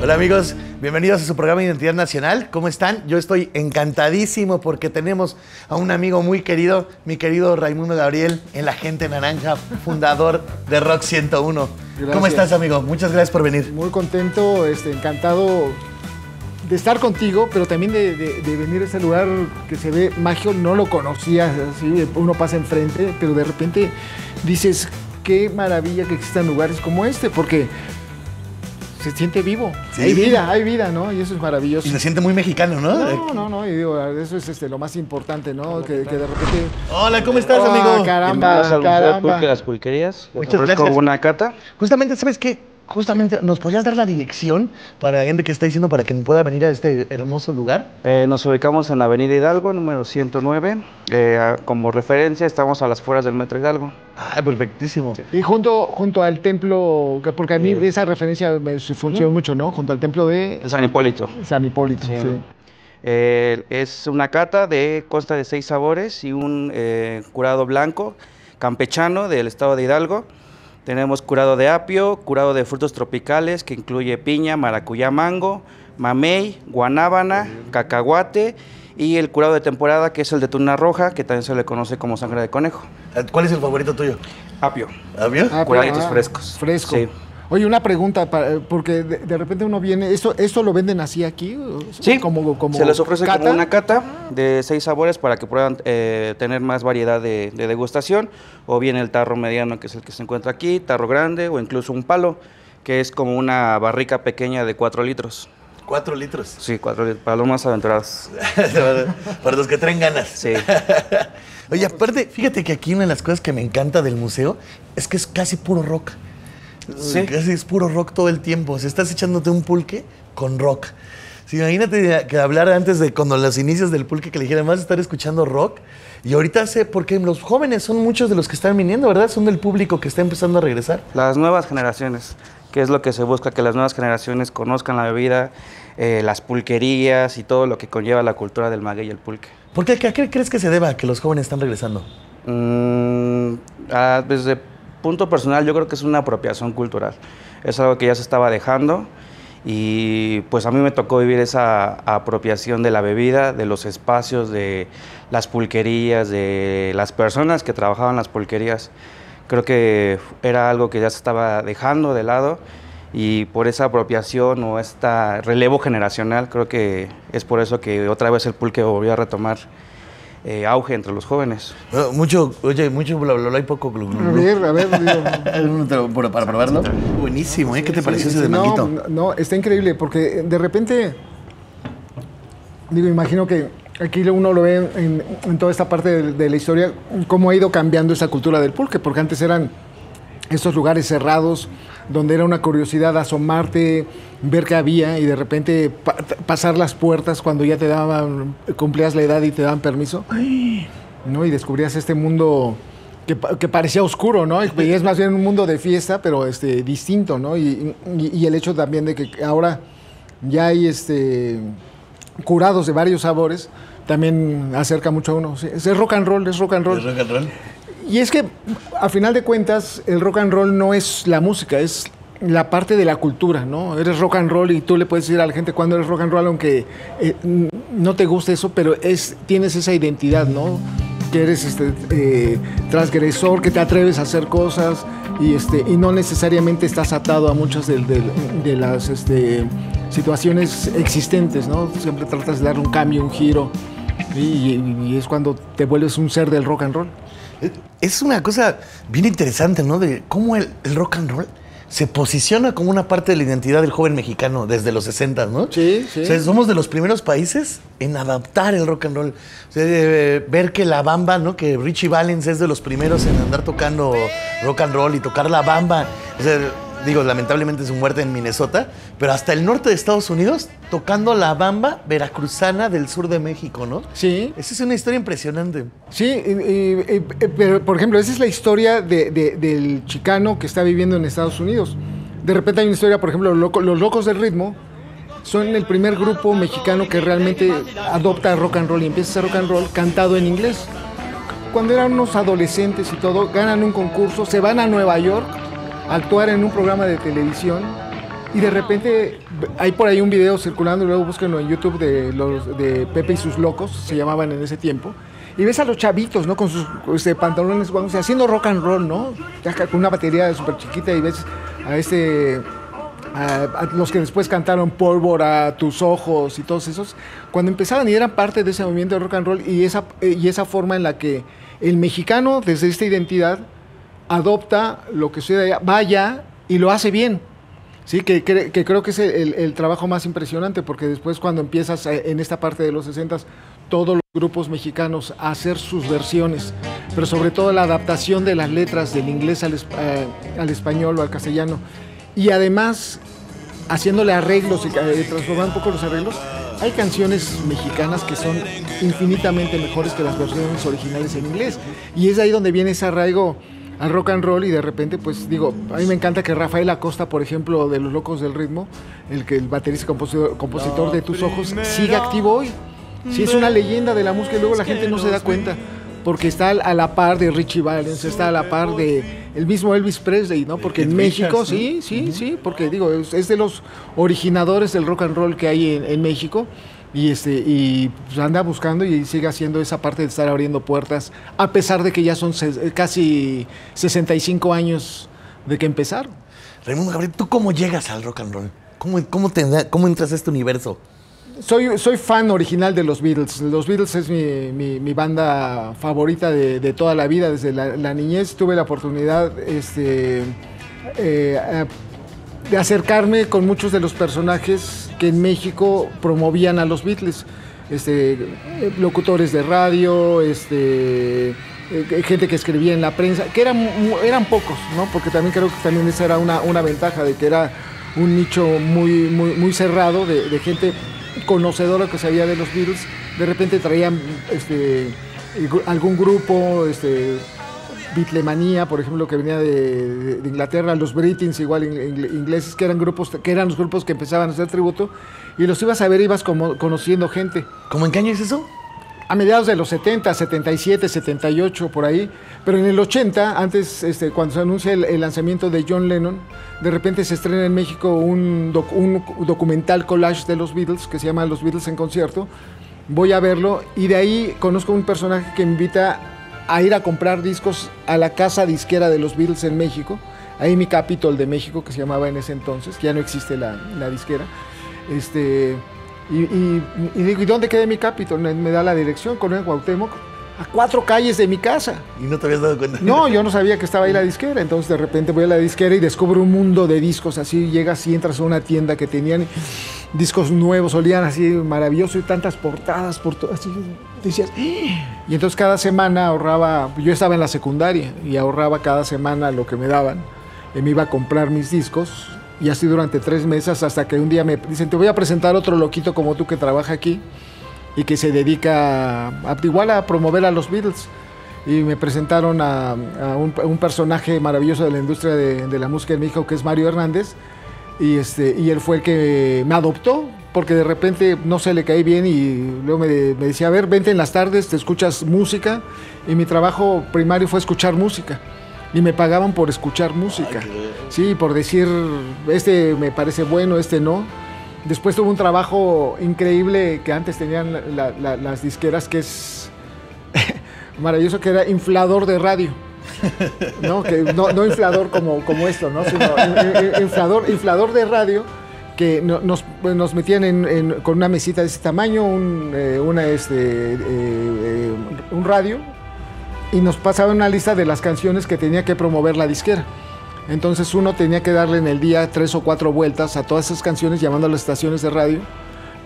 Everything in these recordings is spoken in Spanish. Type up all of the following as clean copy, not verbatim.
Hola amigos, bienvenidos a su programa Identidad Nacional. ¿Cómo están? Yo estoy encantadísimo porque tenemos a un amigo muy querido, mi querido Raimundo Gabriel, el agente naranja, fundador de Rock 101. Gracias. ¿Cómo estás, amigo? Muchas gracias por venir. Muy contento, encantado de estar contigo, pero también de venir a este lugar que se ve mágico. No lo conocía, así, uno pasa enfrente, pero de repente dices, qué maravilla que existan lugares como este, porque se siente vivo. Sí. Hay vida, ¿no? Y eso es maravilloso. Y se siente muy mexicano, ¿no? No, y digo, eso es lo más importante, ¿no? Que de repente... Hola, ¿cómo estás, amigo? Caramba. Las pulquerías. Muchas gracias. Una cata. Justamente, ¿sabes qué? Justamente, ¿nos podrías dar la dirección para la gente que está diciendo para que pueda venir a este hermoso lugar? Nos ubicamos en la Avenida Hidalgo, número 109. Como referencia, estamos a las afueras del Metro Hidalgo. Ah, perfectísimo. Sí. Y junto al templo, porque a mí esa referencia me funciona mucho, ¿no? Junto al templo de San Hipólito. San Hipólito, sí. Es una cata consta de 6 sabores y un curado blanco campechano del estado de Hidalgo. Tenemos curado de apio, curado de frutos tropicales que incluye piña, maracuyá, mango, mamey, guanábana, cacahuate y el curado de temporada que es el de tuna roja, que también se le conoce como sangre de conejo. ¿Cuál es el favorito tuyo? Apio. ¿Apio? Curaditos frescos. Fresco. Sí. Oye, una pregunta, porque de repente uno viene, ¿esto lo venden así aquí? Sí, como se les ofrece cata. como una cata de 6 sabores para que puedan tener más variedad de degustación, o bien el tarro mediano, que es el que se encuentra aquí, tarro grande, o incluso un palo, que es como una barrica pequeña de 4 litros. 4 litros. Sí, 4 litros, para los más aventurados. Para los que traen ganas. Sí. Oye, aparte, fíjate que aquí una de las cosas que me encanta del museo es que es casi puro rock. Sí. Casi es puro rock todo el tiempo. O sea, estás echándote un pulque con rock. Sí, imagínate que hablar antes de cuando los inicios del pulque, que le dijeran, vas a estar escuchando rock. Y ahorita porque los jóvenes son muchos de los que están viniendo, ¿verdad? Son del público que está empezando a regresar. Las nuevas generaciones, que es lo que se busca, que las nuevas generaciones conozcan la bebida, las pulquerías y todo lo que conlleva la cultura del maguey y el pulque. ¿Por qué? ¿A qué crees que se deba que los jóvenes están regresando? Desde punto personal, yo creo que es una apropiación cultural. Es algo que ya se estaba dejando y pues a mí me tocó vivir esa apropiación de la bebida, de los espacios, de las pulquerías, de las personas que trabajaban en las pulquerías. Creo que era algo que ya se estaba dejando de lado y por esa apropiación o este relevo generacional, creo que es por eso que otra vez el pulque volvió a retomar auge entre los jóvenes. Mucho bla bla bla y poco glu glu. A ver, para probarlo. Buenísimo, ¿eh? ¿Qué te pareció ese de manguito? No, está increíble porque de repente, imagino que aquí uno lo ve en toda esta parte de la historia, cómo ha ido cambiando esa cultura del pulque, porque antes eran estos lugares cerrados, donde era una curiosidad asomarte, ver qué había y de repente pasar las puertas cuando ya cumplías la edad y te daban permiso, ¿no? Y descubrías este mundo que parecía oscuro, ¿no? Y es más bien un mundo de fiesta, pero distinto, ¿no? Y el hecho también de que ahora ya hay curados de varios sabores, también acerca mucho a uno. Sí, es rock and roll, es rock and roll. ¿Es rock and roll? Y es que, a final de cuentas, el rock and roll no es la música, es la parte de la cultura, ¿no? Eres rock and roll y tú le puedes decir a la gente cuando eres rock and roll, aunque no te guste eso, pero tienes esa identidad, ¿no? Que eres transgresor, que te atreves a hacer cosas y no necesariamente estás atado a muchas de las situaciones existentes, ¿no? Siempre tratas de dar un cambio, un giro y es cuando te vuelves un ser del rock and roll. Es una cosa bien interesante, ¿no? De cómo el rock and roll se posiciona como una parte de la identidad del joven mexicano desde los 60, ¿no? Sí, sí. O sea, somos de los primeros países en adaptar el rock and roll. O sea, ver que la bamba, ¿no? Que Richie Valens es de los primeros en andar tocando rock and roll y tocar la bamba. O sea, digo, lamentablemente su muerte en Minnesota, pero hasta el norte de Estados Unidos tocando la bamba veracruzana del sur de México, ¿no? Sí. Esa es una historia impresionante. Sí, pero por ejemplo, esa es la historia del chicano que está viviendo en Estados Unidos. De repente hay una historia, por ejemplo, los Locos del Ritmo son el primer grupo mexicano que realmente adopta rock and roll y empieza a hacer rock and roll cantado en inglés. Cuando eran unos adolescentes y todo, ganan un concurso, se van a Nueva York a actuar en un programa de televisión Y de repente hay por ahí un video circulando, luego búsquenlo en YouTube, de Pepe y sus locos, se llamaban en ese tiempo. Y ves a los chavitos, ¿no? Con sus pantalones, vamos, haciendo rock and roll, ¿no? Ya con una batería súper chiquita, y ves a los que después cantaron Pólvora, Tus Ojos y todos esos, cuando empezaban y eran parte de ese movimiento de rock and roll, y esa forma en la que el mexicano, desde esta identidad, adopta lo que sucede allá, va allá y lo hace bien. Sí, que creo que es el trabajo más impresionante, porque después cuando empiezas en esta parte de los 60s, todos los grupos mexicanos a hacer sus versiones, pero sobre todo la adaptación de las letras del inglés al español o al castellano, y además haciéndole arreglos y transformando un poco los arreglos. Hay canciones mexicanas que son infinitamente mejores que las versiones originales en inglés, y es ahí donde viene ese arraigo al rock and roll. Y de repente, pues digo, a mí me encanta que Rafael Acosta, por ejemplo, de Los Locos del Ritmo, el baterista y compositor de Tus Ojos, sigue activo hoy. Sí, es una leyenda de la música, y luego la gente no se da cuenta, porque está a la par de Richie Valens, está a la par de el mismo Elvis Presley, ¿no? Porque en México, sí, porque digo, es de los originadores del rock and roll que hay en México. Y pues anda buscando y sigue haciendo esa parte de estar abriendo puertas, a pesar de que ya son casi 65 años de que empezaron. Raimundo Gabriel, ¿tú cómo llegas al rock and roll? ¿Cómo entras a este universo? Soy fan original de los Beatles. Los Beatles es mi banda favorita de toda la vida. Desde la niñez tuve la oportunidad de acercarme con muchos de los personajes que en México promovían a los Beatles, locutores de radio, gente que escribía en la prensa, que eran pocos, ¿no? Porque también creo que también esa era una ventaja, de que era un nicho muy cerrado de gente conocedora que sabía de los Beatles. De repente traían algún grupo, Beatlemanía, por ejemplo, que venía de Inglaterra, los Britons, igual ingleses, que eran los grupos que empezaban a hacer tributo, y los ibas a ver, ibas conociendo gente. ¿Cómo en qué año es eso? A mediados de los 70, 77, 78, por ahí. Pero en el 80, antes, cuando se anuncia el lanzamiento de John Lennon, de repente se estrena en México un documental collage de los Beatles, que se llama Los Beatles en concierto. Voy a verlo, y de ahí conozco un personaje que me invita a ir a comprar discos a la casa disquera de los Beatles en México, ahí mi Capitol de México, que se llamaba en ese entonces, que ya no existe la disquera. Y digo, ¿y dónde queda mi Capitol? Me da la dirección, Colonia Cuauhtémoc, a 4 calles de mi casa. ¿Y no te habías dado cuenta? No, yo no sabía que estaba ahí la disquera. Entonces de repente voy a la disquera y descubro un mundo de discos. Así llegas y entras a una tienda que tenían discos nuevos, olían así maravilloso, y tantas portadas por todo, así decías. Y entonces cada semana ahorraba, yo estaba en la secundaria y ahorraba cada semana lo que me daban, y me iba a comprar mis discos, y así durante 3 meses, hasta que un día me dicen: te voy a presentar otro loquito como tú que trabaja aquí y que se dedica igual a promover a los Beatles. Y me presentaron a un personaje maravilloso de la industria de la música en México, que es Mario Hernández. Y él fue el que me adoptó, porque de repente, no sé, le caí bien, y luego me decía: a ver, vente en las tardes, te escuchas música. Y mi trabajo primario fue escuchar música, y me pagaban por escuchar música. Sí, por decir, me parece bueno, no. Después tuve un trabajo increíble que antes tenían las disqueras, que es maravilloso, que era inflador de radio. No, no inflador como esto, ¿no? Sino inflador de radio, que nos metían con una mesita de ese tamaño, un radio, y nos pasaban una lista de las canciones que tenía que promover la disquera. Entonces uno tenía que darle en el día 3 o 4 vueltas a todas esas canciones, llamando a las estaciones de radio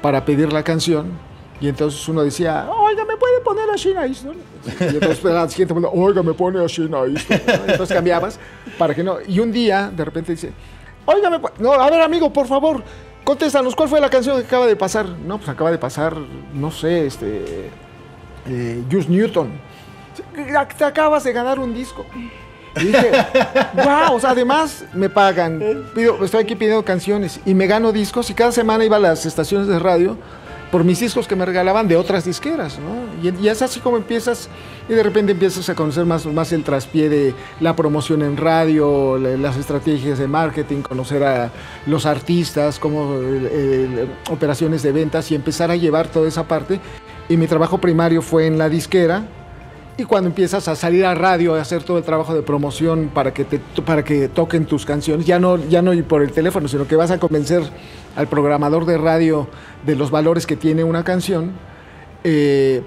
para pedir la canción. Y entonces uno decía: oiga, ¿me puede poner a Sheena Easton? Y entonces la siguiente vuelta: oiga, ¿me pone a Sheena Easton? Entonces cambiabas para que no. Y un día, de repente dice: oiga, no, a ver, amigo, por favor, contéstanos, ¿cuál fue la canción que acaba de pasar? No, pues acaba de pasar, no sé, Just Newton. Te acabas de ganar un disco. Y dije: wow, o sea, además me pagan, estoy aquí pidiendo canciones y me gano discos, y cada semana iba a las estaciones de radio por mis discos que me regalaban de otras disqueras, ¿no? Y es así como empiezas, y de repente empiezas a conocer más el traspié de la promoción en radio, las estrategias de marketing, conocer a los artistas, como operaciones de ventas, y empezar a llevar toda esa parte. Y mi trabajo primario fue en la disquera, y cuando empiezas a salir a radio, a hacer todo el trabajo de promoción para que toquen tus canciones, ya no por el teléfono, sino que vas a convencer al programador de radio de los valores que tiene una canción,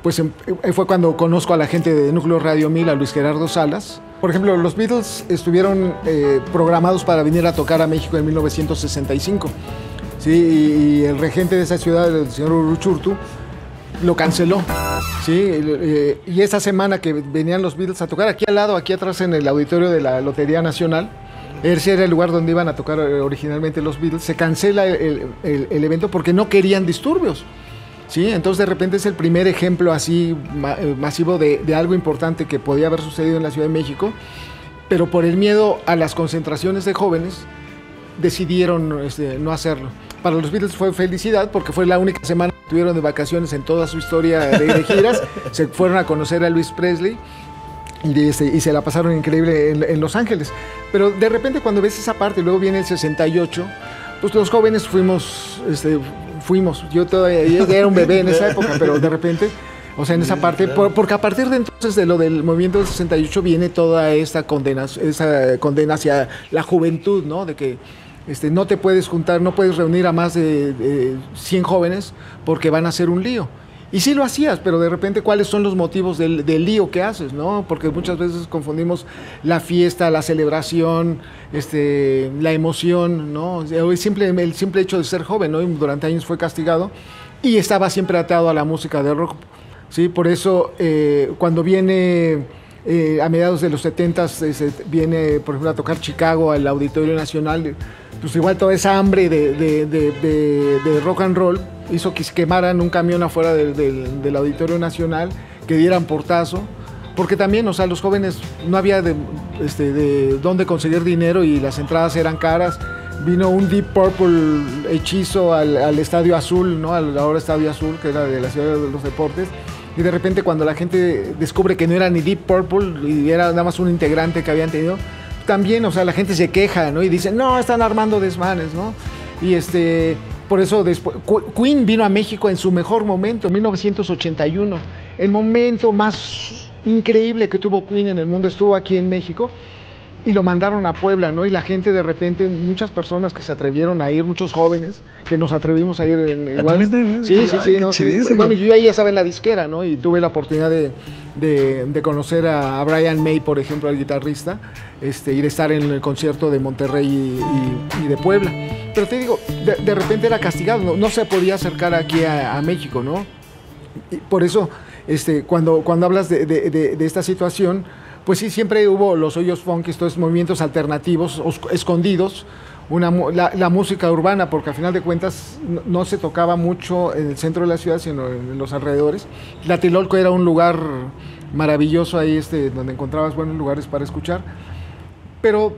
pues fue cuando conozco a la gente de Núcleo Radio 1000, a Luis Gerardo Salas. Por ejemplo, los Beatles estuvieron programados para venir a tocar a México en 1965, ¿sí? Y el regente de esa ciudad, el señor Uruchurtu, lo canceló, ¿sí? Y esa semana que venían los Beatles a tocar, aquí al lado, aquí atrás en el auditorio de la Lotería Nacional, ese era el lugar donde iban a tocar originalmente los Beatles, se cancela el evento porque no querían disturbios, ¿sí? Entonces de repente es el primer ejemplo así masivo de algo importante que podía haber sucedido en la Ciudad de México, pero por el miedo a las concentraciones de jóvenes decidieron no hacerlo. Para los Beatles fue felicidad porque fue la única semana que tuvieron de vacaciones en toda su historia de giras. Se fueron a conocer a Elvis Presley y se la pasaron increíble en Los Ángeles. Pero de repente cuando ves esa parte, luego viene el 68, pues los jóvenes fuimos, yo todavía era un bebé en esa época, pero de repente, o sea, en esa parte, porque a partir de entonces de lo del movimiento del 68 viene toda esa condena hacia la juventud, ¿no? De que no te puedes juntar, no puedes reunir a más de 100 jóvenes porque van a hacer un lío. Y sí lo hacías, pero de repente, ¿cuáles son los motivos del lío que haces, no? Porque muchas veces confundimos la fiesta, la celebración, la emoción, ¿no? El simple hecho de ser joven, ¿no? Y durante años fue castigado y estaba siempre atado a la música de rock, ¿sí? Por eso, cuando viene a mediados de los 70s, viene, por ejemplo, a tocar Chicago al Auditorio Nacional, pues igual toda esa hambre de rock and roll hizo que se quemaran un camión afuera del Auditorio Nacional, que dieran portazo, porque también, o sea, los jóvenes no había de dónde conseguir dinero y las entradas eran caras. Vino un Deep Purple hechizo al Estadio Azul, ¿no? Al ahora Estadio Azul, que era de la Ciudad de los Deportes, y de repente cuando la gente descubre que no era ni Deep Purple y era nada más un integrante que habían tenido, también, o sea, la gente se queja, ¿no? Y dice, no, están armando desmanes, ¿no? Y por eso después, Queen vino a México en su mejor momento, en 1981. El momento más increíble que tuvo Queen en el mundo estuvo aquí en México y lo mandaron a Puebla, ¿no? Y la gente de repente, muchas personas que se atrevieron a ir, muchos jóvenes que nos atrevimos a ir igual. Sí, ¿no? Bueno, yo ahí ya estaba en la disquera, ¿no? Y tuve la oportunidad de conocer a Brian May, por ejemplo, al guitarrista, y de estar en el concierto de Monterrey y de Puebla. Pero te digo, de repente era castigado, no se podía acercar aquí a México, ¿no? Y por eso, cuando hablas de esta situación, pues sí, siempre hubo los hoyos funky, estos movimientos alternativos, escondidos, la música urbana, porque al final de cuentas no se tocaba mucho en el centro de la ciudad, sino en los alrededores. Tlatelolco era un lugar maravilloso ahí, donde encontrabas buenos lugares para escuchar, pero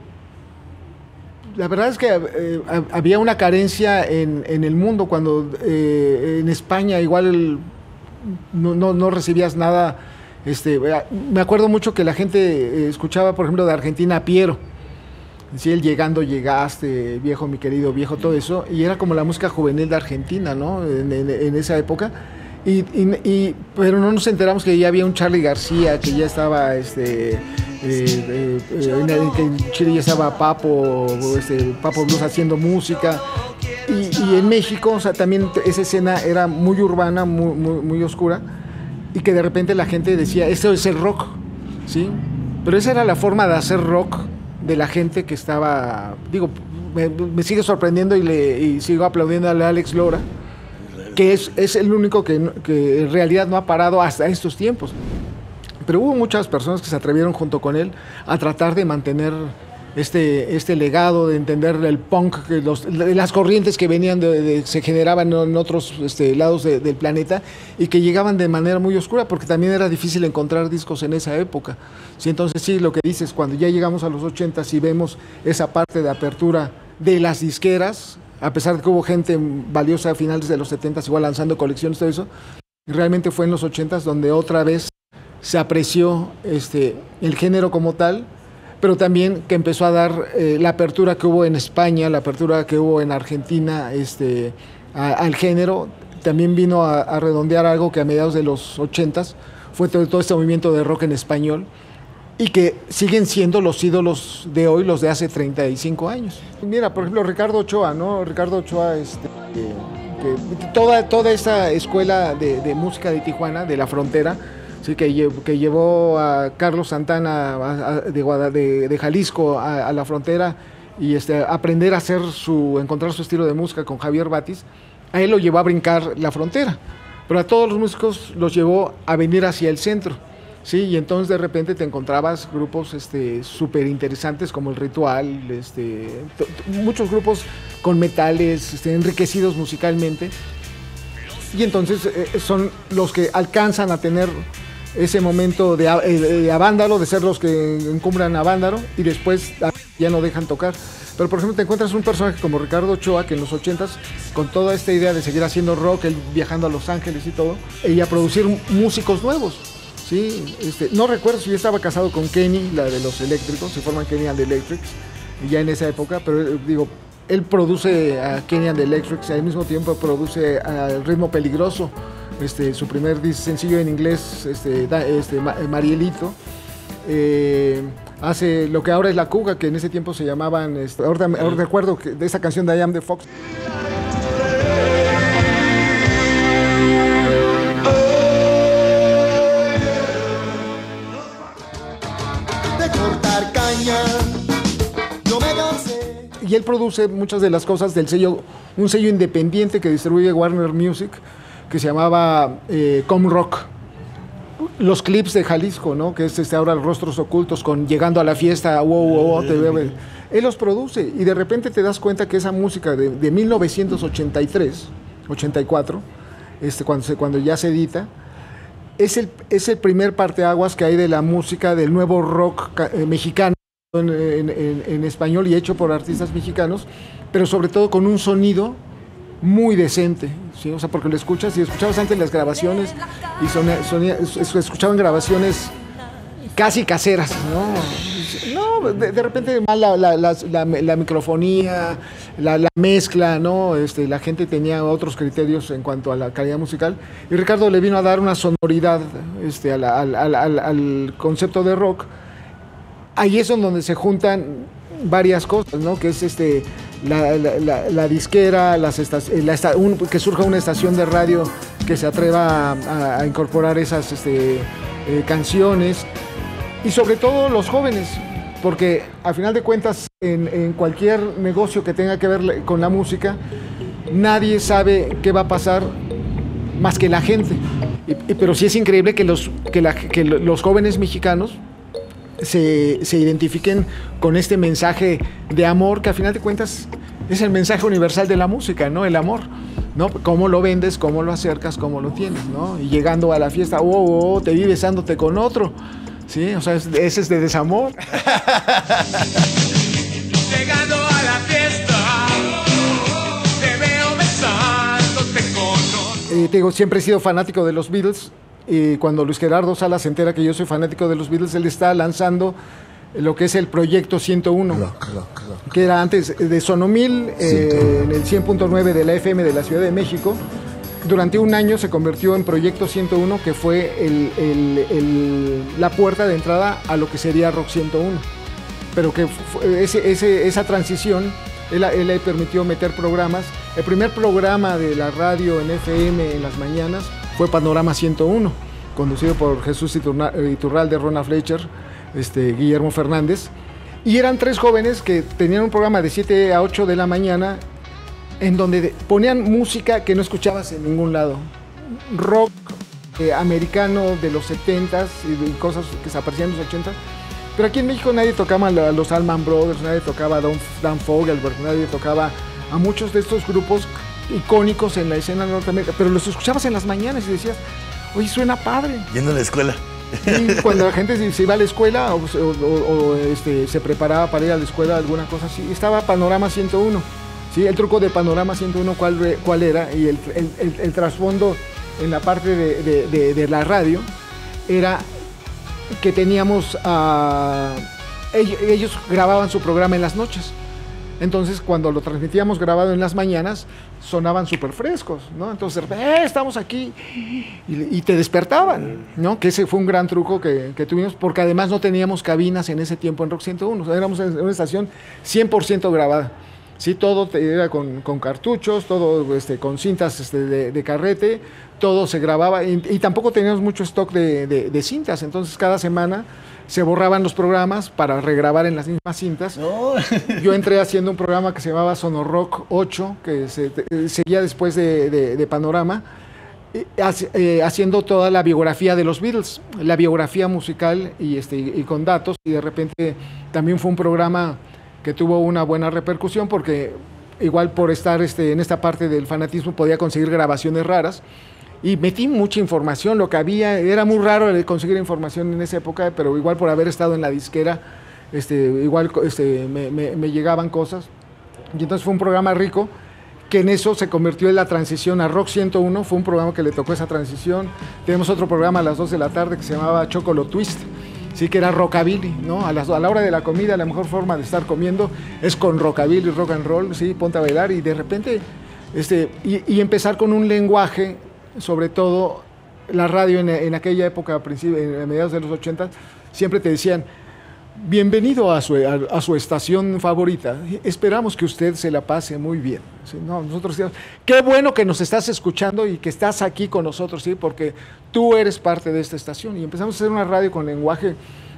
la verdad es que había una carencia en el mundo, cuando en España igual no recibías nada. Me acuerdo mucho que la gente escuchaba, por ejemplo, de Argentina a Piero. Sí, el Llegando Llegaste, Viejo mi querido viejo, todo eso, y era como la música juvenil de Argentina, ¿no? En esa época. Pero no nos enteramos que ya había un Charly García, que ya estaba que en Chile ya estaba Papo Blues haciendo música. Y en México, o sea, también esa escena era muy urbana, muy oscura, y que de repente la gente decía, esto es el rock, ¿sí? Pero esa era la forma de hacer rock de la gente que estaba, digo, me sigue sorprendiendo y sigo aplaudiendo a Alex Lora, que es el único que en realidad no ha parado hasta estos tiempos. Pero hubo muchas personas que se atrevieron junto con él a tratar de mantener este legado, de entender el punk, las corrientes que venían se generaban en otros lados del planeta y que llegaban de manera muy oscura, porque también era difícil encontrar discos en esa época. Sí, entonces sí, lo que dices, cuando ya llegamos a los 80 y vemos esa parte de apertura de las disqueras, a pesar de que hubo gente valiosa a finales de los 70s, igual lanzando colecciones, todo eso. Realmente fue en los 80s donde otra vez se apreció el género como tal, pero también que empezó a dar la apertura que hubo en España, la apertura que hubo en Argentina al género. También vino a redondear algo que a mediados de los 80s fue todo este movimiento de rock en español, y que siguen siendo los ídolos de hoy, los de hace 35 años. Mira, por ejemplo, Ricardo Ochoa, ¿no? Ricardo Ochoa, que toda esa escuela de música de Tijuana, de la frontera, sí, que llevó a Carlos Santana de Jalisco a la frontera y aprender a encontrar su estilo de música con Javier Batis, a él lo llevó a brincar la frontera, pero a todos los músicos los llevó a venir hacia el centro. Sí, y entonces de repente te encontrabas grupos súper interesantes como El Ritual, muchos grupos con metales enriquecidos musicalmente, y entonces son los que alcanzan a tener ese momento de Avándaro, de ser los que encumbran a Avándaro, y después ya no dejan tocar. Pero por ejemplo te encuentras un personaje como Ricardo Ochoa, que en los 80s, con toda esta idea de seguir haciendo rock, él viajando a Los Ángeles y todo, y a producir músicos nuevos. Sí, no recuerdo si yo estaba casado con Kenny, la de los eléctricos, se forman Kenny and the Electrics, ya en esa época, pero digo, él produce a Kenny and the Electrics, al mismo tiempo produce a Ritmo Peligroso, su primer sencillo en inglés, Marielito, hace lo que ahora es La Cuca, que en ese tiempo se llamaban, ahora recuerdo de esa canción de I Am the Fox. Y él produce muchas de las cosas del un sello independiente que distribuye Warner Music, que se llamaba Com Rock. Los clips de Jalisco, ¿no? Que es ahora Rostros Ocultos, con Llegando a la Fiesta, wow, te veo. Él los produce, y de repente te das cuenta que esa música de 1983, 84, cuando ya se edita, es el primer parteaguas que hay de la música del nuevo rock mexicano, en español y hecho por artistas mexicanos, pero sobre todo con un sonido muy decente, ¿sí? O sea, porque lo escuchas, y escuchabas antes las grabaciones y escuchaban grabaciones casi caseras, ¿no? De repente mal la microfonía, la mezcla, ¿no? La gente tenía otros criterios en cuanto a la calidad musical, y Ricardo le vino a dar una sonoridad al concepto de rock. Ahí es donde se juntan varias cosas, ¿no? Que es la disquera, que surja una estación de radio que se atreva a incorporar esas canciones, y sobre todo los jóvenes, porque al final de cuentas en cualquier negocio que tenga que ver con la música, nadie sabe qué va a pasar más que la gente, pero sí es increíble que los jóvenes mexicanos se identifiquen con este mensaje de amor, que a final de cuentas es el mensaje universal de la música, ¿no? El amor, ¿no? Cómo lo vendes, cómo lo acercas, cómo lo tienes, ¿no? Y llegando a la fiesta, te vi besándote con otro, ¿sí? O sea, ese es de desamor. Llegando a la fiesta, te veo besándote con otro. Te digo, siempre he sido fanático de los Beatles. Y cuando Luis Gerardo Salas se entera que yo soy fanático de los Beatles, él está lanzando lo que es el Proyecto 101, que era antes de Sonomil, en el 100.9 de la FM de la Ciudad de México. Durante un año se convirtió en Proyecto 101, que fue la puerta de entrada a lo que sería Rock 101. Pero que esa transición, él le permitió meter programas. El primer programa de la radio en FM en las mañanas fue Panorama 101, conducido por Jesús Iturralde, Rona Fletcher, Guillermo Fernández, y eran tres jóvenes que tenían un programa de 7 a 8 de la mañana, en donde ponían música que no escuchabas en ningún lado, rock americano de los 70s y cosas que se aparecían en los 80s, pero aquí en México nadie tocaba a los Allman Brothers, nadie tocaba a Dan Fogelberg, nadie tocaba a muchos de estos grupos icónicos en la escena norteamericana, pero los escuchabas en las mañanas y decías, oye, suena padre. Yendo a la escuela. Y cuando la gente se iba a la escuela se preparaba para ir a la escuela, alguna cosa así, estaba Panorama 101. ¿Sí? El truco de Panorama 101, ¿cuál era? Y el trasfondo en la parte de la radio era que teníamos ellos grababan su programa en las noches. Entonces, cuando lo transmitíamos grabado en las mañanas, sonaban súper frescos, ¿no? Entonces, estamos aquí, y te despertaban, ¿no? Que ese fue un gran truco que tuvimos, porque además no teníamos cabinas en ese tiempo en Rock 101. O sea, éramos una estación 100% grabada. Sí, todo era con cartuchos, todo con cintas de carrete, todo se grababa, y tampoco teníamos mucho stock de cintas. Entonces, cada semana se borraban los programas para regrabar en las mismas cintas. No. Yo entré haciendo un programa que se llamaba Sonorock 8, que seguía después de Panorama, haciendo toda la biografía de los Beatles, la biografía musical y con datos, y de repente también fue un programa que tuvo una buena repercusión, porque igual por estar en esta parte del fanatismo podía conseguir grabaciones raras, y metí mucha información. Lo que había era muy raro conseguir información en esa época, pero igual por haber estado en la disquera, igual me llegaban cosas, y entonces fue un programa rico, que en eso se convirtió en la transición a Rock 101. Fue un programa que le tocó esa transición. Tenemos otro programa a las 2 de la tarde que se llamaba Chocolo Twist, sí, que era rockabilly, ¿no? A la hora de la comida, la mejor forma de estar comiendo es con rockabilly, rock and roll, sí, ponte a bailar, y de repente y empezar con un lenguaje. Sobre todo la radio en aquella época, a mediados de los 80, siempre te decían: bienvenido a su estación favorita, esperamos que usted se la pase muy bien. ¿Sí? No, nosotros decíamos: qué bueno que nos estás escuchando y que estás aquí con nosotros, ¿sí? Porque tú eres parte de esta estación. Y empezamos a hacer una radio con lenguaje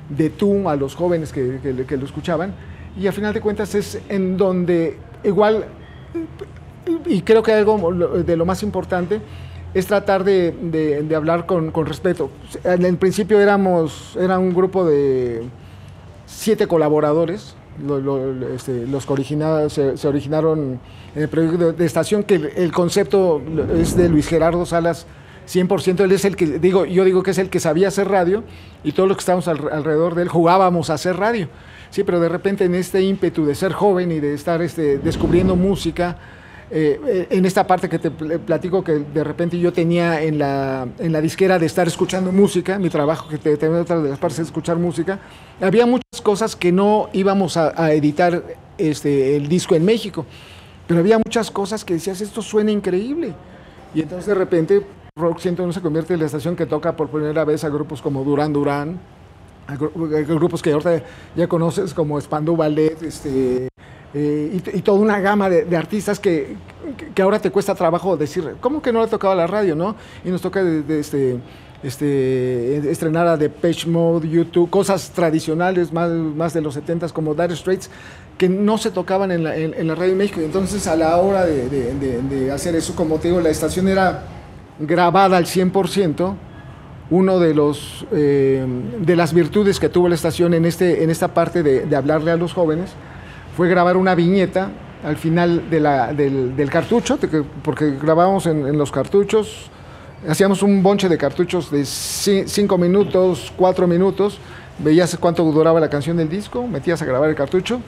de tú a los jóvenes que lo escuchaban, y a final de cuentas es en donde igual, y creo que algo de lo más importante es tratar de hablar con respeto. En el principio era un grupo de 7 colaboradores, los que se originaron en el proyecto de estación, que el concepto es de Luis Gerardo Salas 100%. Él es el que, yo digo que es el que sabía hacer radio, y todos los que estábamos alrededor de él jugábamos a hacer radio. Sí, pero de repente en este ímpetu de ser joven y de estar descubriendo música, en esta parte que te platico, que de repente yo tenía en la disquera de estar escuchando música, mi trabajo que tenía otra de las partes de escuchar música, había muchas cosas que no íbamos a editar el disco en México, pero había muchas cosas que decías: esto suena increíble. Y entonces de repente Rock 101 se convierte en la estación que toca por primera vez a grupos como Duran Duran, a grupos que ahorita ya conoces, como Spandau Ballet, y toda una gama de artistas que ahora te cuesta trabajo decir, ¿cómo que no le tocaba la radio, no? Y nos toca estrenar a Depeche Mode, YouTube, cosas tradicionales más de los 70s, como Dire Straits, que no se tocaban en la radio en México. Y entonces, a la hora de hacer eso, como te digo, la estación era grabada al 100%. Uno de las virtudes que tuvo la estación en esta parte de hablarle a los jóvenes fue grabar una viñeta al final del cartucho, porque grabábamos en los cartuchos, hacíamos un bonche de cartuchos de 5 minutos, 4 minutos, veías cuánto duraba la canción del disco, metías a grabar el cartucho,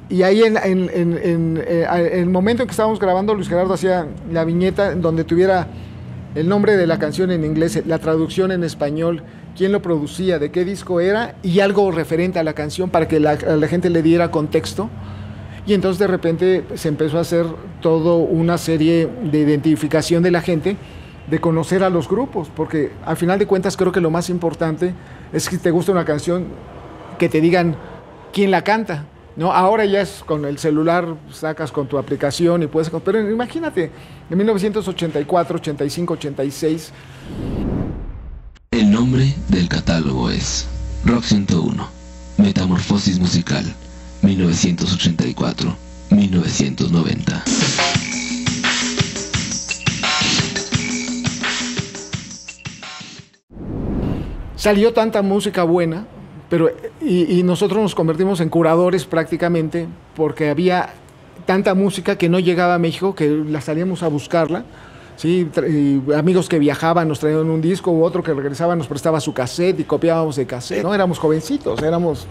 y ahí en el momento en que estábamos grabando, Luis Gerardo hacía la viñeta donde tuviera el nombre de la canción en inglés, la traducción en español, quién lo producía, de qué disco era, y algo referente a la canción para que a la gente le diera contexto. Y entonces de repente se empezó a hacer toda una serie de identificación de la gente, de conocer a los grupos, porque al final de cuentas creo que lo más importante es que te gusta una canción, que te digan quién la canta, ¿no? Ahora ya es con el celular, sacas con tu aplicación y puedes... Pero imagínate, en 1984, 85, 86... El nombre del catálogo es Rock 101, Metamorfosis Musical, 1984-1990. Salió tanta música buena, pero y nosotros nos convertimos en curadores prácticamente, porque había tanta música que no llegaba a México, que la salíamos a buscarla, Sí, y amigos que viajaban nos traían un disco, u otro que regresaba nos prestaba su cassette y copiábamos de cassette, ¿no? Éramos jovencitos, éramos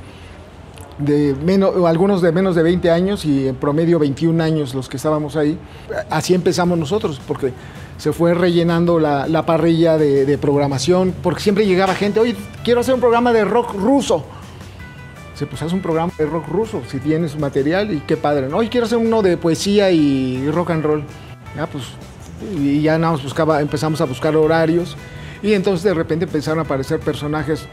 algunos de menos de 20 años y en promedio 21 años los que estábamos ahí. Así empezamos nosotros, porque se fue rellenando la parrilla de programación, porque siempre llegaba gente, oye, quiero hacer un programa de rock ruso. Pues haz un programa de rock ruso, si tienes material, y qué padre, ¿no? Oye, quiero hacer uno de poesía y rock and roll. Ya, pues, y ya empezamos a buscar horarios, y entonces de repente empezaron a aparecer personajes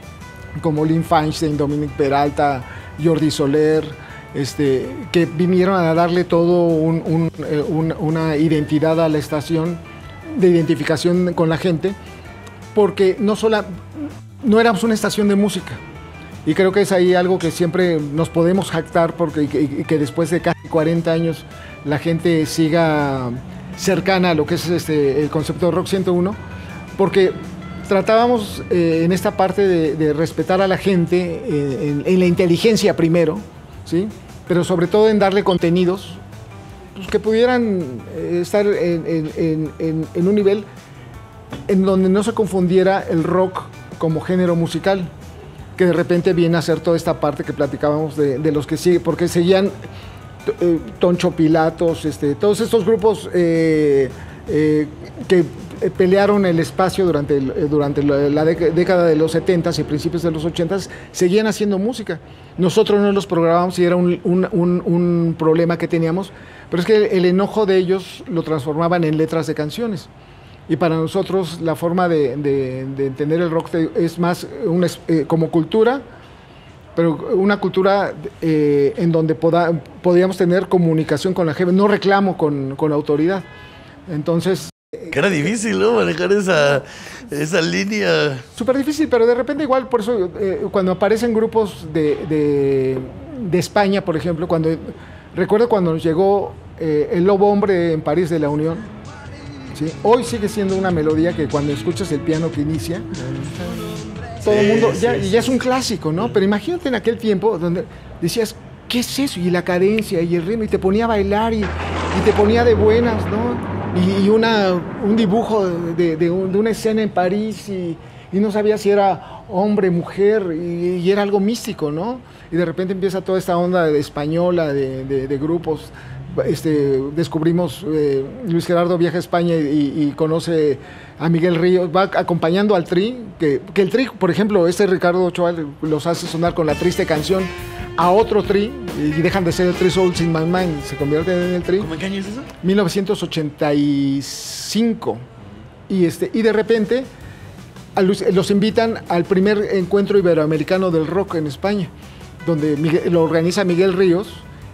como Lynn Feinstein, Dominic Peralta, Jordi Soler, que vinieron a darle todo una identidad a la estación, de identificación con la gente, porque no éramos una estación de música. Y creo que es ahí algo que siempre nos podemos jactar, porque que después de casi 40 años la gente siga cercana a lo que es el concepto de Rock 101, porque tratábamos en esta parte de respetar a la gente en la inteligencia primero, ¿sí? Pero sobre todo en darle contenidos pues, que pudieran estar en un nivel en donde no se confundiera el rock como género musical, que de repente viene a ser toda esta parte que platicábamos de los que siguen, porque seguían Toncho Pilatos, todos estos grupos que pelearon el espacio durante la década de los 70s y principios de los 80s, seguían haciendo música. Nosotros no los programábamos y era un problema que teníamos, pero es que el enojo de ellos lo transformaban en letras de canciones. Y para nosotros la forma de entender el rock es más como cultura, pero una cultura en donde podíamos tener comunicación con la gente, no reclamo con la autoridad. Entonces... Que era difícil, ¿no? Manejar esa línea. Súper difícil, pero de repente igual, por eso cuando aparecen grupos de España, por ejemplo, recuerdo cuando nos llegó El Lobo Hombre en París de la Unión, ¿sí? Hoy sigue siendo una melodía que cuando escuchas el piano que inicia, todo el mundo, ya es un clásico, ¿no? Pero imagínate en aquel tiempo donde decías, ¿qué es eso? Y la cadencia y el ritmo, y te ponía a bailar y te ponía de buenas, ¿no? Y un dibujo de una escena en París y no sabía si era hombre, mujer, y era algo místico, ¿no? Y de repente empieza toda esta onda española de grupos. Descubrimos, Luis Gerardo viaja a España y conoce a Miguel Ríos, va acompañando al Tri, que el Tri, por ejemplo, Ricardo Ochoa los hace sonar con La Triste Canción a otro Tri, y dejan de ser el Three Souls in My Mind, se convierten en el Tri. ¿Cómo qué año es eso? 1985. Y de repente los invitan al primer encuentro iberoamericano del rock en España, donde lo organiza Miguel Ríos,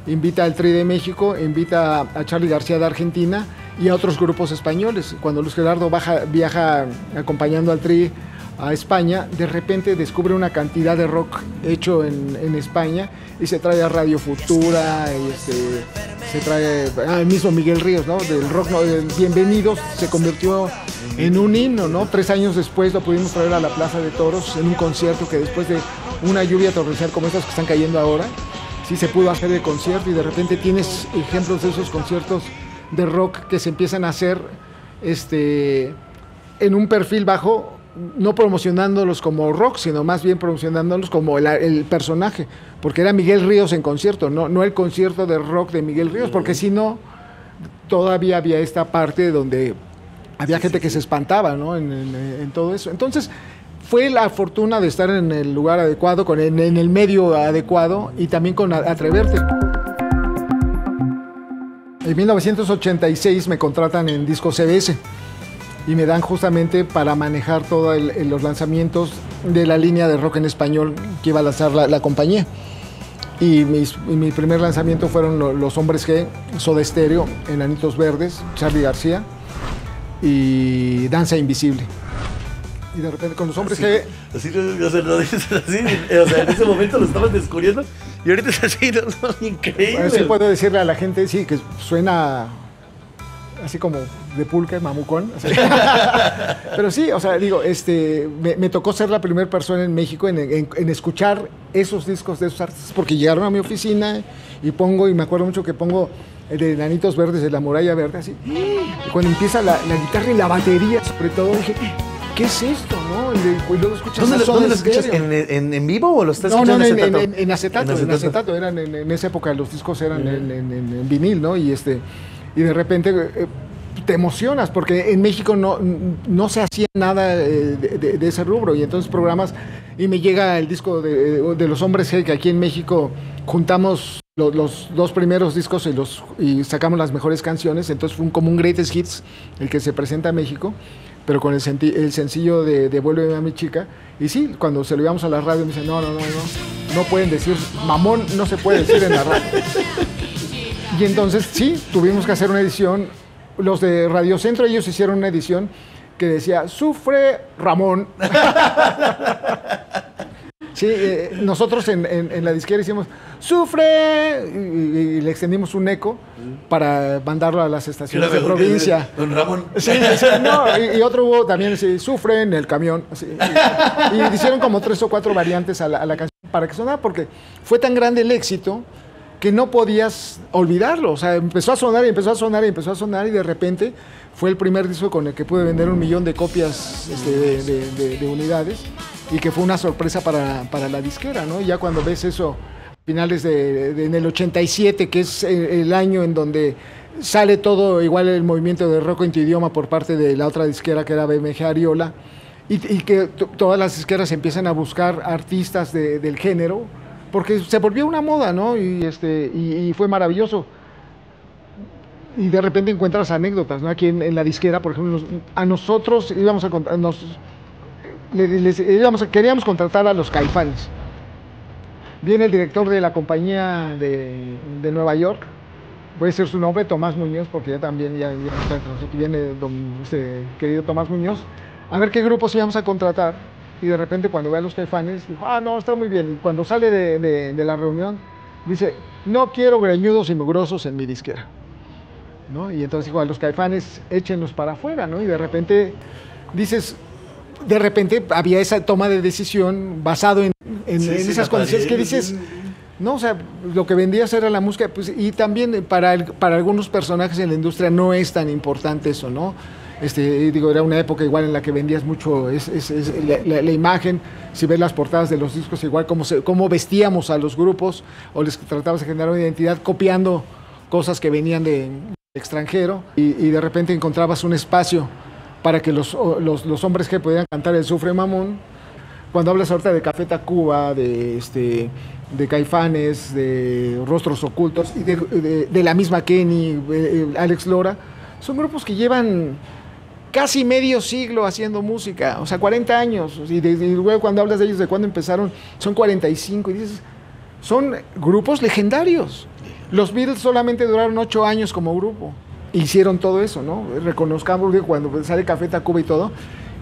invita al Tri de México, invita a Charly García de Argentina y a otros grupos españoles. Cuando Luis Gerardo viaja acompañando al Tri a España, de repente descubre una cantidad de rock hecho en España y se trae a Radio Futura, y se trae al mismo Miguel Ríos, ¿no? Del rock, ¿no? Bienvenidos se convirtió en un himno, ¿no? 3 años después lo pudimos traer a la Plaza de Toros en un concierto que después de una lluvia torrencial como estas que están cayendo ahora, sí se pudo hacer el concierto, y de repente tienes ejemplos de esos conciertos de rock que se empiezan a hacer en un perfil bajo, no promocionándolos como rock, sino más bien promocionándolos como el personaje, porque era Miguel Ríos en concierto, no el concierto de rock de Miguel Ríos, porque si no, todavía había esta parte donde había gente que se espantaba, ¿no? en todo eso. Entonces, fue la fortuna de estar en el lugar adecuado, en el medio adecuado, y también con atreverte. En 1986 me contratan en Disco CBS y me dan justamente para manejar todos los lanzamientos de la línea de rock en español que iba a lanzar la compañía. Y mi primer lanzamiento fueron Los Hombres G, Soda Stereo, Enanitos Verdes, Charly García y Danza Invisible. Y de repente con Los Hombres G... Así, o sea, no dices así, o sea, en ese momento lo estabas descubriendo y ahorita es así, no, increíble. Así puedo decirle a la gente, sí, que suena así como de pulque, mamucón. Pero sí, o sea, digo, me tocó ser la primera persona en México en escuchar esos discos de esos artistas, porque llegaron a mi oficina y me acuerdo mucho que pongo el de Enanitos Verdes de la Muralla Verde, así, y cuando empieza la guitarra y la batería, sobre todo, dije, ¿qué es esto, no? Y luego escuchas ¿Dónde lo escuchas? ¿En vivo o lo estás escuchando en acetato? Eran en esa época los discos eran en vinil, ¿no? Y de repente te emocionas, porque en México no se hacía nada de ese rubro, y entonces programas, y me llega el disco de Los Hombres G, que aquí en México juntamos los dos primeros discos y sacamos las mejores canciones, entonces fue como un Greatest Hits el que se presenta a México, pero con el sencillo de Vuélveme a mi chica. Y sí, cuando se lo íbamos a la radio me dicen, no pueden decir, mamón no se puede decir en la radio. Y entonces sí, tuvimos que hacer una edición. Los de Radio Centro, ellos hicieron una edición que decía, sufre Ramón. Sí, nosotros en la disquera hicimos, sufre, y le extendimos un eco para mandarlo a las estaciones de provincia. Don Ramón. Sí, y otro hubo también, sí, sufre en el camión. Así, y hicieron como 3 o 4 variantes a la canción para que sonara, porque fue tan grande el éxito que no podías olvidarlo. O sea, empezó a sonar y empezó a sonar y empezó a sonar, y de repente fue el primer disco con el que pude vender 1 millón de copias de unidades, y que fue una sorpresa para la disquera, ¿no? Ya cuando ves eso, finales en el 87, que es el año en donde sale todo, igual el movimiento de rock en tu idioma por parte de la otra disquera que era BMG Ariola, y que todas las disqueras empiezan a buscar artistas del género, porque se volvió una moda, ¿no? Y fue maravilloso. Y de repente encuentras anécdotas, ¿no? Aquí en la disquera, por ejemplo, a nosotros íbamos a contar, queríamos contratar a los Caifanes. Viene el director de la compañía de Nueva York, voy a decir su nombre, Tomás Muñoz, porque ya viene querido Tomás Muñoz, a ver qué grupos íbamos a contratar. Y de repente cuando ve a los Caifanes, dijo, no, está muy bien. Y cuando sale de la reunión, dice, no quiero greñudos y mugrosos en mi disquera, ¿no? Y entonces dijo, a los Caifanes, échenlos para afuera, ¿no? Y de repente había esa toma de decisión basado en esas condiciones que dices, no, o sea, lo que vendías era la música, pues, y también para algunos personajes en la industria no es tan importante eso, ¿no? Era una época igual en la que vendías mucho la imagen. Si ves las portadas de los discos, igual cómo vestíamos a los grupos, o les tratabas de generar una identidad copiando cosas que venían del extranjero, y de repente encontrabas un espacio para que los hombres que podían cantar el Sufre Mamón. Cuando hablas ahorita de Café Tacuba, de Caifanes, de Rostros Ocultos, y de la misma Kenny, Alex Lora, son grupos que llevan casi medio siglo haciendo música, o sea, 40 años, y luego cuando hablas de ellos, de cuándo empezaron, son 45, y dices, son grupos legendarios. Los Beatles solamente duraron 8 años como grupo, hicieron todo eso, ¿no? Reconozcamos que cuando sale Café Tacuba y todo,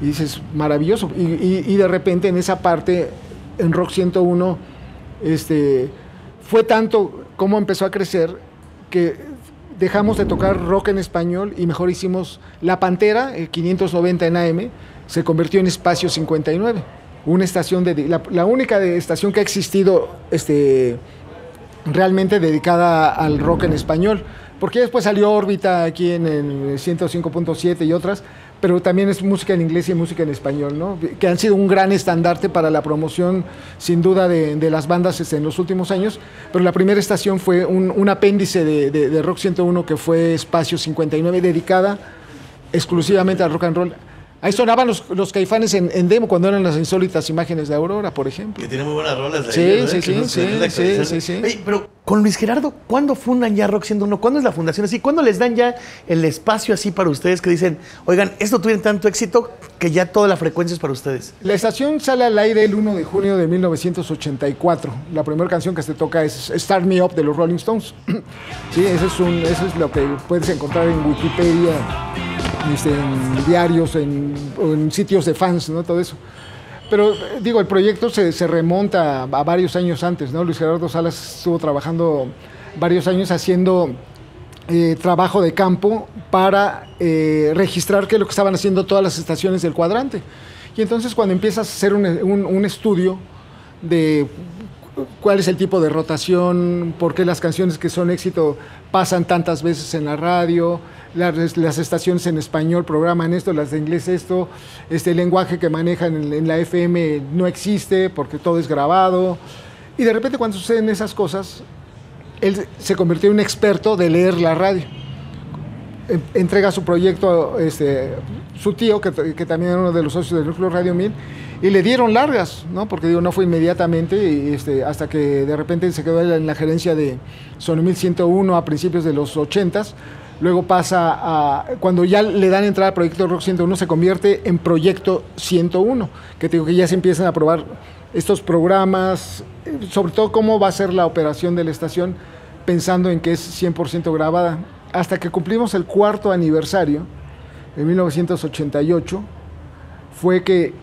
y dices, maravilloso, y de repente en esa parte, en Rock 101, fue tanto como empezó a crecer, que dejamos de tocar rock en español y mejor hicimos La Pantera, 590 en AM, se convirtió en Espacio 59, una estación la única estación que ha existido realmente dedicada al rock en español, porque después salió Órbita aquí en el 105.7 y otras, pero también es música en inglés y música en español, ¿no? Que han sido un gran estandarte para la promoción, sin duda, de las bandas en los últimos años, pero la primera estación fue un apéndice de Rock 101 que fue Espacio 59, dedicada exclusivamente al rock and roll. Ahí sonaban los Caifanes en demo cuando eran las insólitas imágenes de Aurora, por ejemplo. Que tiene muy buenas rolas. Sí. Oye, pero con Luis Gerardo, ¿cuándo fundan ya Rock 101? ¿Cuándo es la fundación así? ¿Cuándo les dan ya el espacio así para ustedes que dicen, oigan, esto tiene tanto éxito que ya toda la frecuencia es para ustedes? La estación sale al aire el 1 de junio de 1984. La primera canción que se toca es Start Me Up de los Rolling Stones. Sí, eso es lo que puedes encontrar en Wikipedia, en diarios, en sitios de fans, ¿no? Todo eso. Pero digo, el proyecto se remonta a varios años antes, ¿no? Luis Gerardo Salas estuvo trabajando varios años haciendo trabajo de campo para registrar qué es lo que estaban haciendo todas las estaciones del cuadrante. Y entonces cuando empiezas a hacer un estudio de cuál es el tipo de rotación, por qué las canciones que son éxito pasan tantas veces en la radio, las estaciones en español programan esto, las de inglés esto, el lenguaje que manejan en la FM no existe porque todo es grabado. Y de repente cuando suceden esas cosas, él se convirtió en un experto de leer la radio. Entrega su proyecto su tío, que también era uno de los socios del Núcleo Radio 1000, y le dieron largas, ¿no? Porque no fue inmediatamente, y hasta que de repente se quedó en la gerencia de Sony 1101 a principios de los 80s. Luego pasa a, cuando ya le dan entrada al proyecto Rock 101, se convierte en Proyecto 101, que te digo que ya se empiezan a probar estos programas, sobre todo cómo va a ser la operación de la estación, pensando en que es 100% grabada. Hasta que cumplimos el 4º aniversario, en 1988, fue que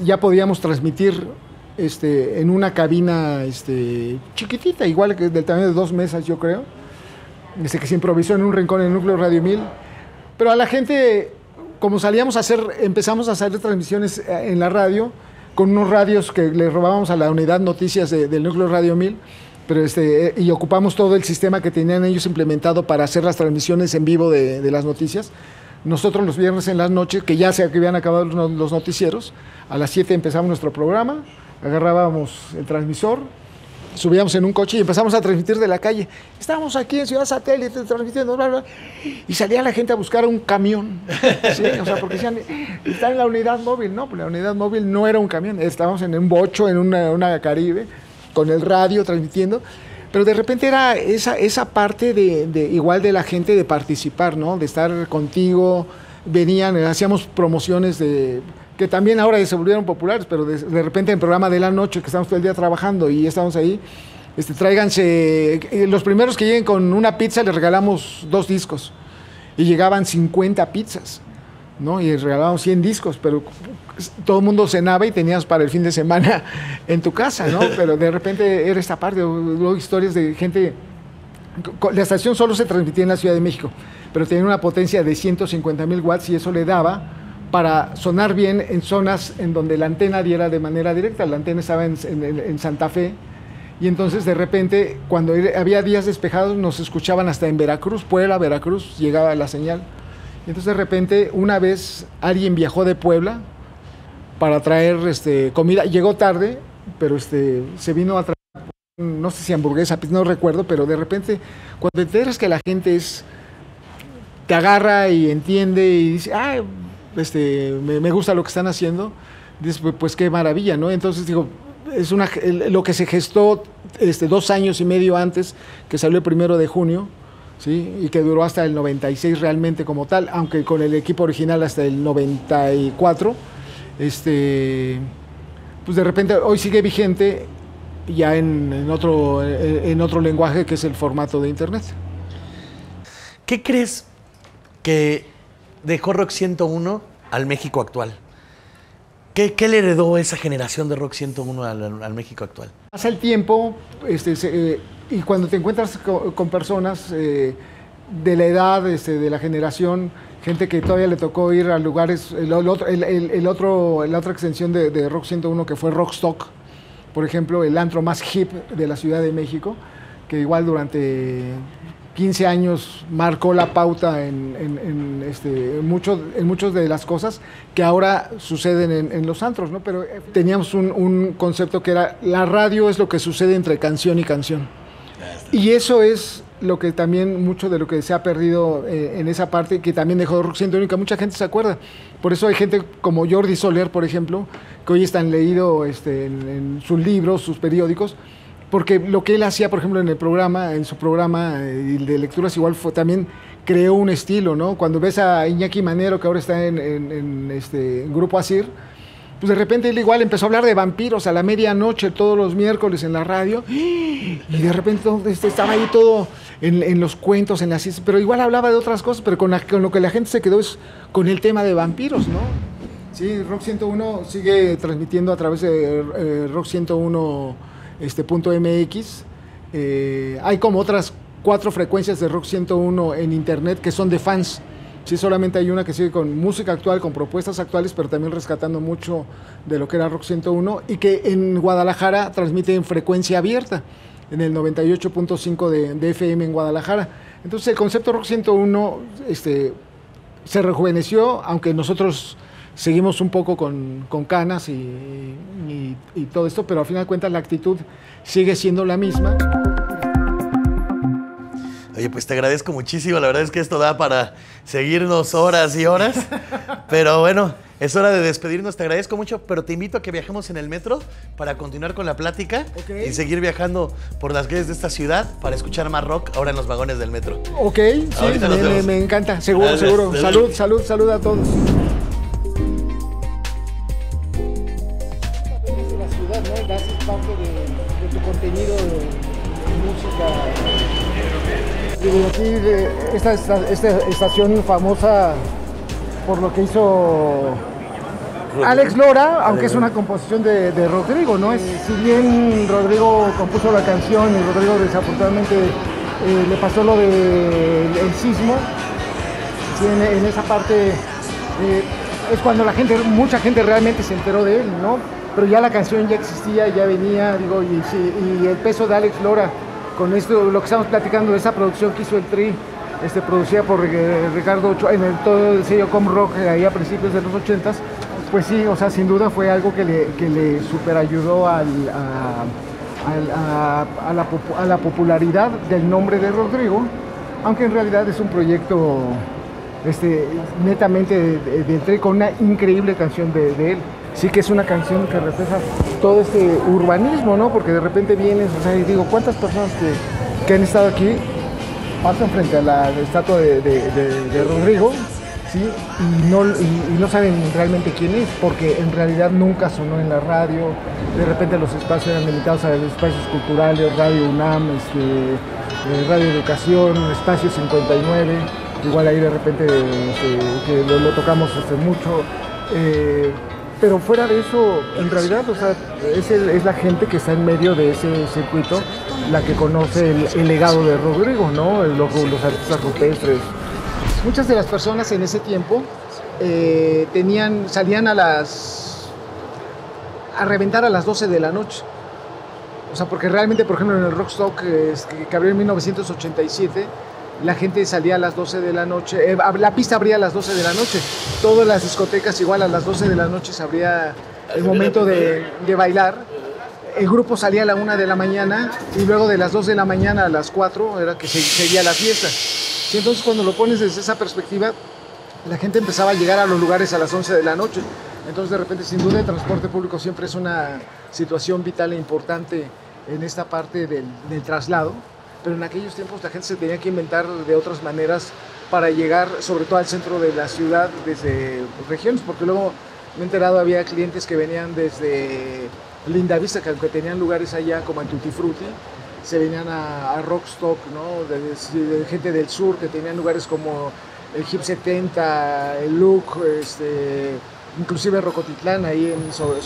ya podíamos transmitir en una cabina chiquitita, igual que del tamaño de 2 mesas, yo creo, que se improvisó en un rincón en el Núcleo Radio 1000. Pero a la gente, como empezamos a hacer transmisiones en la radio, con unos radios que le robábamos a la unidad noticias del Núcleo Radio 1000, pero y ocupamos todo el sistema que tenían ellos implementado para hacer las transmisiones en vivo de las noticias. Nosotros los viernes en las noches, que ya se habían acabado los noticieros, a las 7 empezamos nuestro programa, agarrábamos el transmisor, subíamos en un coche y empezamos a transmitir de la calle. Estábamos aquí en Ciudad Satélite transmitiendo, bla, bla, y salía la gente a buscar un camión, ¿sí? O sea, porque decían, está en la unidad móvil. No, pues la unidad móvil no era un camión, estábamos en un bocho, en una Caribe, con el radio transmitiendo. Pero de repente era esa parte igual de la gente de participar, ¿no? De estar contigo, venían, hacíamos promociones que también ahora se volvieron populares, pero de repente en el programa de la noche, que estamos todo el día trabajando y estamos ahí, tráiganse, los primeros que lleguen con una pizza les regalamos 2 discos, y llegaban 50 pizzas, ¿no? Y regalábamos 100 discos, pero todo el mundo cenaba y tenías para el fin de semana en tu casa, ¿no? Pero de repente era esta parte, luego historias de gente. La estación solo se transmitía en la Ciudad de México, pero tenía una potencia de 150,000 watts y eso le daba para sonar bien en zonas en donde la antena diera de manera directa. La antena estaba en Santa Fe, y entonces de repente cuando había días despejados nos escuchaban hasta en Veracruz, Puebla, Veracruz, llegaba la señal. Y entonces de repente una vez alguien viajó de Puebla para traer comida, llegó tarde, pero se vino a traer, no sé si hamburguesa, no recuerdo, pero de repente cuando enteras que la gente te agarra y entiende y dice, me gusta lo que están haciendo, dices, pues qué maravilla, ¿no? Entonces digo, es lo que se gestó 2 años y medio antes, que salió el 1 de junio, ¿sí? Y que duró hasta el 96 realmente como tal, aunque con el equipo original hasta el 94, pues de repente hoy sigue vigente ya en otro lenguaje, que es el formato de internet. ¿Qué crees que dejó Rock 101 al México actual? ¿Qué le heredó esa generación de Rock 101 al México actual? Pasa el tiempo, y cuando te encuentras con personas de la edad, de la generación, gente que todavía le tocó ir a lugares, la otra extensión de Rock 101, que fue Rockstock, por ejemplo, el antro más hip de la Ciudad de México, que igual durante 15 años marcó la pauta en muchas de las cosas que ahora suceden en los antros, ¿no? Pero teníamos un concepto que era, la radio es lo que sucede entre canción y canción. Y eso es lo que también, mucho de lo que se ha perdido en esa parte, que también dejó Rock 101, que mucha gente se acuerda. Por eso hay gente como Jordi Soler, por ejemplo, que hoy están leído en sus libros, sus periódicos, porque lo que él hacía, por ejemplo, en su programa de lecturas, igual también creó un estilo, ¿no? Cuando ves a Iñaki Manero, que ahora está en Grupo Asir, pues de repente él igual empezó a hablar de vampiros a la medianoche, todos los miércoles en la radio, y de repente estaba ahí todo en los cuentos, en las, pero igual hablaba de otras cosas, pero con lo que la gente se quedó es con el tema de vampiros, ¿no? Sí, Rock 101 sigue transmitiendo a través de Rock 101 .mx. Hay como otras 4 frecuencias de Rock 101 en internet que son de fans, Sí, solamente hay una que sigue con música actual, con propuestas actuales, pero también rescatando mucho de lo que era Rock 101 y que en Guadalajara transmite en frecuencia abierta, en el 98.5 de FM en Guadalajara. Entonces el concepto Rock 101 se rejuveneció, aunque nosotros seguimos un poco con canas y todo esto, pero al final de cuentas la actitud sigue siendo la misma. Oye, pues te agradezco muchísimo. La verdad es que esto da para seguirnos horas y horas. Pero bueno, es hora de despedirnos. Te agradezco mucho, pero te invito a que viajemos en el metro para continuar con la plática y seguir viajando por las calles de esta ciudad para escuchar más rock ahora en los vagones del metro. Ok, sí, me encanta. Seguro, Gracias. seguro. Salud a todos. La ciudad, ¿no? Gracias parte de tu contenido de música. Esta estación famosa por lo que hizo Alex Lora, aunque es una composición de Rodrigo, ¿no? Si bien Rodrigo compuso la canción y Rodrigo desafortunadamente le pasó lo del sismo, sí, en esa parte es cuando mucha gente realmente se enteró de él, ¿no? Pero ya la canción ya existía, ya venía, digo, y el peso de Alex Lora con esto, lo que estamos platicando, esa producción que hizo el Tri, producida por Ricardo Ochoa, en todo el sello Com Rock, ahí a principios de los 80s, pues sí, o sea, sin duda fue algo que le super ayudó a la popularidad del nombre de Rodrigo, aunque en realidad es un proyecto netamente del Tri, con una increíble canción de él. Sí que es una canción que refleja todo este urbanismo, ¿no? Porque de repente vienes, o sea, y digo, ¿cuántas personas que han estado aquí pasan frente a la estatua de Rodrigo, ¿sí? Y no saben realmente quién es, porque en realidad nunca sonó en la radio. De repente los espacios eran limitados a los espacios culturales, Radio UNAM, Radio Educación, Espacio 59, igual ahí de repente que lo tocamos mucho. Pero fuera de eso, en realidad, o sea, es la gente que está en medio de ese circuito la que conoce el legado de Rodrigo, ¿no? Los artistas rupestres. Muchas de las personas en ese tiempo salían a reventar a las 12 de la noche. O sea, porque realmente, por ejemplo, en el Rockstock que abrió en 1987, la gente salía a las 12 de la noche, la pista abría a las 12 de la noche, todas las discotecas igual a las 12 de la noche se abría el momento de bailar, el grupo salía a la 1 de la mañana y luego de las 2 de la mañana a las 4 era que seguía la fiesta. Y entonces cuando lo pones desde esa perspectiva, la gente empezaba a llegar a los lugares a las 11 de la noche, entonces de repente sin duda el transporte público siempre es una situación vital e importante en esta parte del traslado. Pero en aquellos tiempos la gente se tenía que inventar de otras maneras para llegar, sobre todo al centro de la ciudad, desde regiones, porque luego me he enterado, había clientes que venían desde Lindavista, que aunque tenían lugares allá como en Tutti Frutti, se venían a Rockstock, ¿no? De gente del sur, que tenían lugares como el Hip 70, el Look, inclusive Rocotitlán, ahí sobre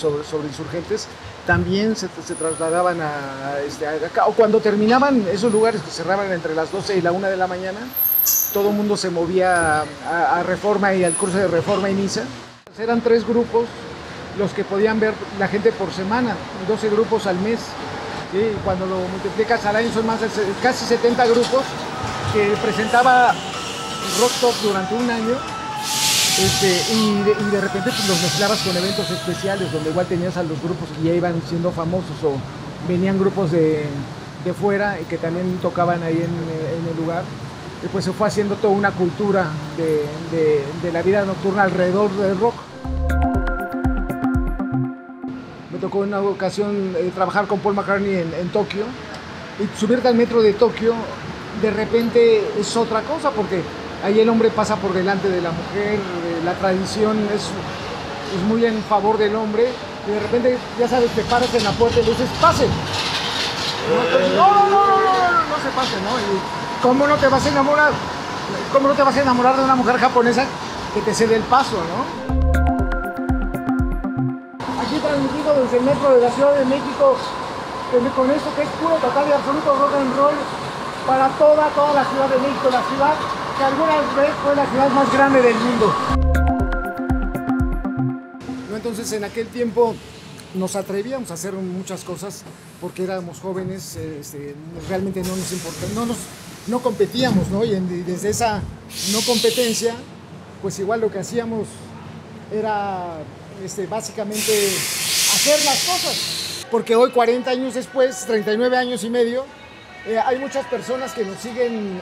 Insurgentes, también se trasladaban acá. O cuando terminaban esos lugares que cerraban entre las 12 y la 1 de la mañana, todo el mundo se movía a Reforma y al cruce de Reforma y Niza. Eran 3 grupos los que podían ver la gente por semana, 12 grupos al mes. ¿Sí? Cuando lo multiplicas al año son más de casi 70 grupos que presentaba Rockstock durante un año. Y de repente pues, los mezclabas con eventos especiales donde igual tenías a los grupos que ya iban siendo famosos o venían grupos de fuera y que también tocaban ahí en el lugar. Y pues se fue haciendo toda una cultura de la vida nocturna alrededor del rock. Me tocó en una ocasión trabajar con Paul McCartney en Tokio y subirte al metro de Tokio de repente es otra cosa porque ahí el hombre pasa por delante de la mujer, la tradición es muy en favor del hombre y de repente, ya sabes, te paras en la puerta y le dices, ¡pase! No se pase, ¿no? Y ¿cómo no te vas a enamorar? ¿Cómo no te vas a enamorar de una mujer japonesa que te cede el paso, no? Aquí transmitido desde el metro de la Ciudad de México, con esto que es puro, total y absoluto rock and roll para toda la Ciudad de México, la ciudad que alguna vez fue la ciudad más grande del mundo. Entonces en aquel tiempo nos atrevíamos a hacer muchas cosas porque éramos jóvenes, realmente no nos importaba, no competíamos, ¿no? Y desde esa no competencia, pues igual lo que hacíamos era básicamente hacer las cosas. Porque hoy, 40 años después, 39 años y medio, hay muchas personas que nos siguen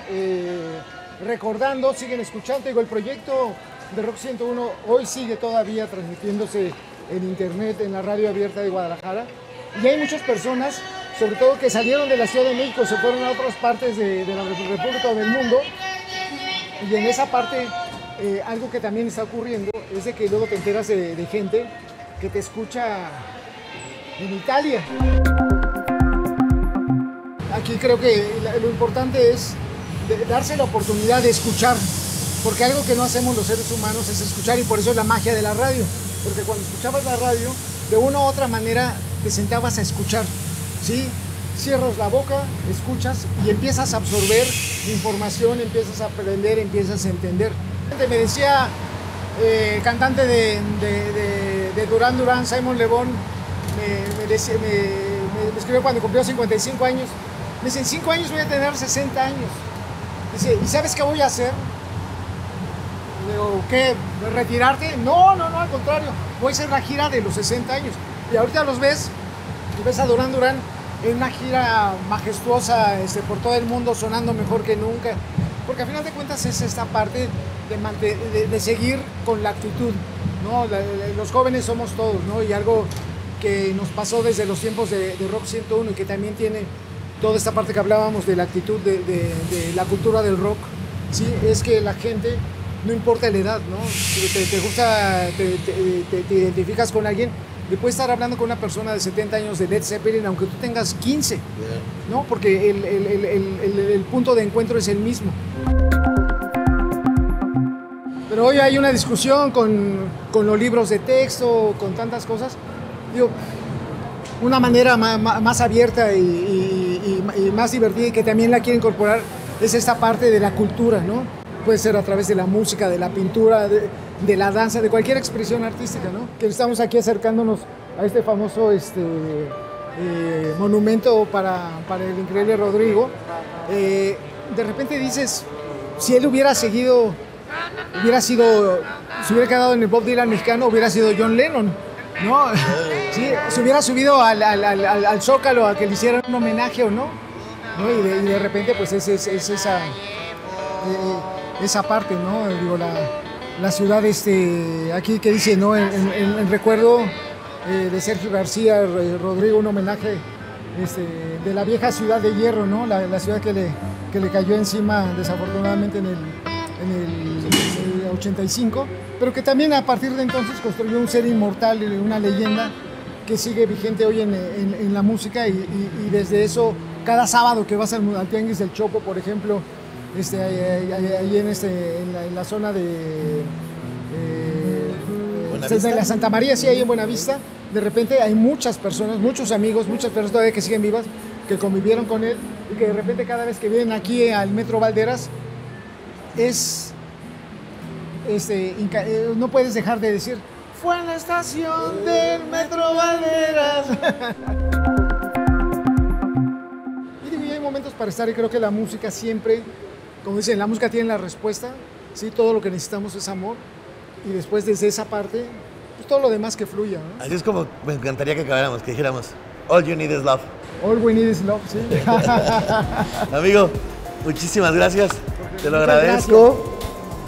recordando, siguen escuchando. Digo, el proyecto de Rock 101 hoy sigue todavía transmitiéndose en internet, en la radio abierta de Guadalajara. Y hay muchas personas, sobre todo que salieron de la Ciudad de México, se fueron a otras partes de la República o del mundo. Y en esa parte, algo que también está ocurriendo es de que luego te enteras de gente que te escucha en Italia. Aquí creo que lo importante es darse la oportunidad de escuchar, porque algo que no hacemos los seres humanos es escuchar, y por eso es la magia de la radio, porque cuando escuchabas la radio, de una u otra manera te sentabas a escuchar, ¿sí? Cierras la boca, escuchas y empiezas a absorber información, empiezas a aprender, empiezas a entender. Me decía el cantante de Duran Duran, Simon Le Bon, me escribió cuando cumplió 55 años. Me dice, en 5 años voy a tener 60 años. Dice, ¿y sabes qué voy a hacer? Le digo, ¿qué? ¿Retirarte? No, al contrario. Voy a hacer la gira de los 60 años. Y ahorita los ves a Duran Duran en una gira majestuosa por todo el mundo, sonando mejor que nunca. Porque a final de cuentas es esta parte de seguir con la actitud, ¿no? Los jóvenes somos todos, ¿no? Y algo que nos pasó desde los tiempos de Rock 101 y que también tiene toda esta parte que hablábamos de la actitud de la cultura del rock, ¿sí? Es que la gente, no importa la edad, ¿no? Si te gusta, te identificas con alguien, le puedes estar hablando con una persona de 70 años de Led Zeppelin, aunque tú tengas 15, ¿no? Porque el punto de encuentro es el mismo. Pero hoy hay una discusión con los libros de texto, con tantas cosas. Digo, una manera más abierta y más divertida, y que también la quiero incorporar, es esta parte de la cultura, ¿no? Puede ser a través de la música, de la pintura, de la danza, de cualquier expresión artística, ¿no? Que estamos aquí acercándonos a este famoso monumento para el increíble Rodrigo. De repente dices, si él hubiera seguido, si hubiera quedado en el Bob Dylan mexicano, hubiera sido John Lennon, ¿no? Sí, se hubiera subido al Zócalo a que le hicieran un homenaje o no, y de repente pues es esa parte, ¿no? Digo, la ciudad aquí que dice, ¿no? En recuerdo de Sergio García, Rodrigo, un homenaje de la vieja ciudad de hierro, ¿no? La ciudad que le cayó encima desafortunadamente en el 85, pero que también a partir de entonces construyó un ser inmortal, una leyenda que sigue vigente hoy en la música, y desde eso, cada sábado que vas al Tianguis del Chopo, por ejemplo, ahí en la zona de la Santa María, sí, ahí en Buenavista, de repente hay muchas personas, muchos amigos, muchas personas todavía que siguen vivas, que convivieron con él, y que de repente cada vez que vienen aquí al Metro Valderas, no puedes dejar de decir, fue en la estación del Metro Valderas. Y hay momentos para estar, y creo que la música siempre, como dicen, la música tiene la respuesta, ¿sí? Todo lo que necesitamos es amor, y después desde esa parte, pues todo lo demás que fluya, ¿no? Así es como me encantaría que acabáramos, que dijéramos, all you need is love. All we need is love, sí. Amigo, muchísimas gracias, te lo agradezco. Gracias.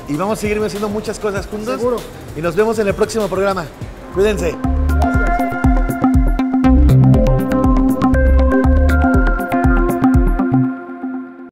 Y vamos a seguir haciendo muchas cosas juntos. Seguro. Y nos vemos en el próximo programa. Cuídense.